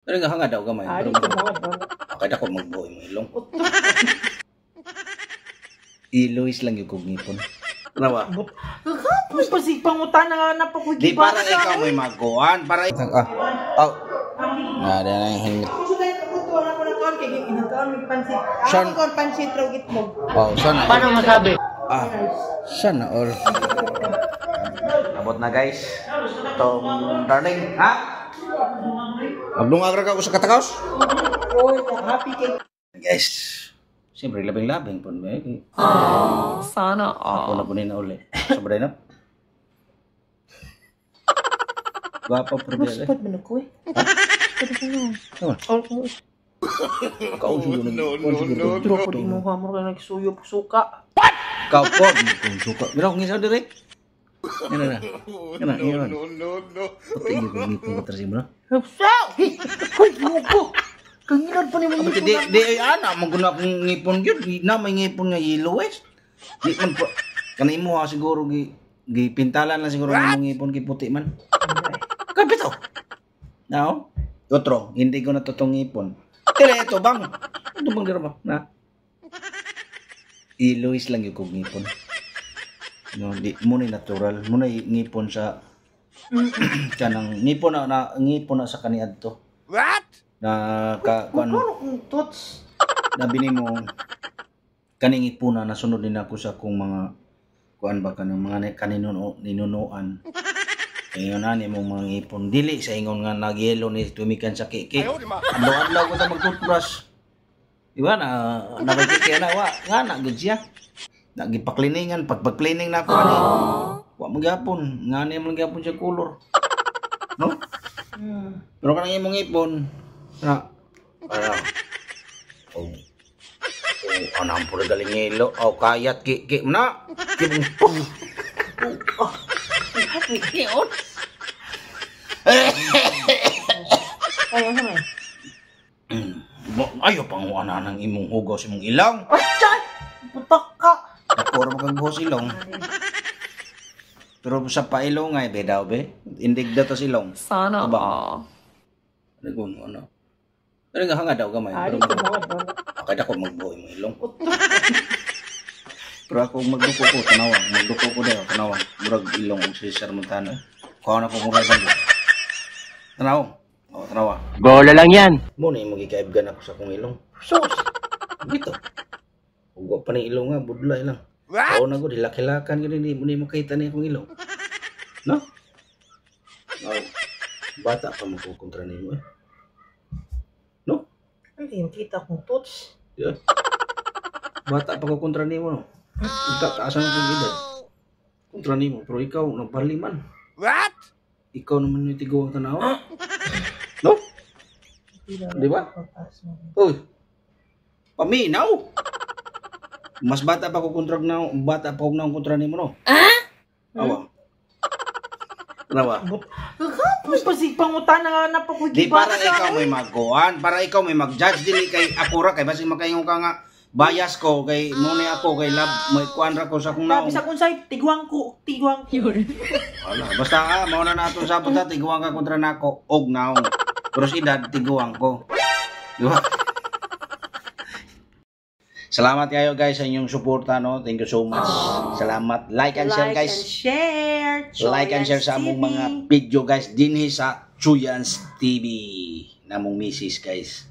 Pero nga hanga daw gamay. Ari Pero ko mga ba? akad ako magbuhay mo ilong. Ilois lang yung kong ngipon. Ano ba? Kakapos pa si pangutan na nga pa ko Di parang ikaw may maguan. Para oh. Nah, ada yang helmet. Sean. Pansit raw itlog. Oh, sana. Paano masabi? Sana all. Abot na guys. Tom darling, ha? Magdungag ra ka ko sa katakaos? Oh, happy cake. Guys. Siyempre labing-labing pun may. Sana Ako na punin na uli. Sobray na. Guwapo problema. Spot man ako eh. Kau suyo na. Pero ko di mo hamor ka nagsuyo suka. Kau po kung suka. Mira kung isa dire. Yan na. Yan. Pati yung ngipin ko tersi mo na. Hoy, buko. Kanginan pa ni mo. Di ay ana maguna kong ngipon gyud. Na may ngipon nga yellow west. Di man po. Kanay mo ha siguro gipintalan lang siguro ng ngipon kay puti man. Kapito. Now, otro, hindi ko natutong ngipon. Tila ito bang? Ito bang dira ba? Na. Ilois lang yung kong ngipon. No, di mo ni natural. Mo na ngipon sa kanang ngipon na sa kaniadto. What? Na kuan Tots. nabi nimo kaning ipuna nasunod din ako sa akong mga kuan ba kanang mga ninunuan. Ngayon ani mong mga ipon dili sa ingon nga nagyelo ni tumikan sa kiki. Adlaw-adlaw ko ta mag-toothbrush. Di ba na nabay na wa nga na gud siya. Nagipakliningan pagpag-cleaning na ako ani. Wa magyapon nga ni man gyapon siya color. No? Pero kanang imong ipon na para anam pura galing ilo o kayat ki na kibong kion ayo pang ana nang imong hugos imong ilong Achay! Putak ka. puro magagbuhos ilong pero sa pailong ay be daw be indig daw to silong Sana Aba. Ano? Pero nga hanga daw gamay. Ari Pero ko mga ba? akad ako magbuhay mo ilong. Pero ako magduko ko, tanawang. Magduko ko daw, tanawang. Murag ilong ang si Sir Montano. Kuha na ko murag daw. Tanawang. O, tanawang. Bola lang yan. Muna yung magikaibgan ako sa kong ilong. Sus. Dito. Huwag pa ng ilong nga, budlay lang. What? Oo na ko, dilaki-lakan ko hindi mo makita na akong ilong. No? No. Bata pa magkukontra niyo eh. No? Hindi yung kita kong tots. Yeah. Bata pa ko kontra nimo no. Taasan ko edad. Kontra nimo pero ikaw nagpaliman. What? Ikaw naman yung tigo ang tanaw. No? Di ba? Uy. Paminaw. Mas bata pa ko kontra kontra nimo no. Awa. Nawa. Kakapos pa si pangutan na nga pa ko Di parang ikaw may maguan, para ikaw may mag-judge dili kay akura kay basig makaingon ka nga bias ko kay muni ako kay love may kuan ra ko sa kung naong. Sabi sa kunsay, tigwang ko. Wala, basta mao na nato sa puta tiguang ka kontra nako og naong. Pero si dad tiguang ko. Di ba? Salamat kayo guys sa inyong suporta no. Thank you so much. Salamat. Like and share guys. Like and share sa among mga video guys dinhi sa Chuyans TV namong misis guys.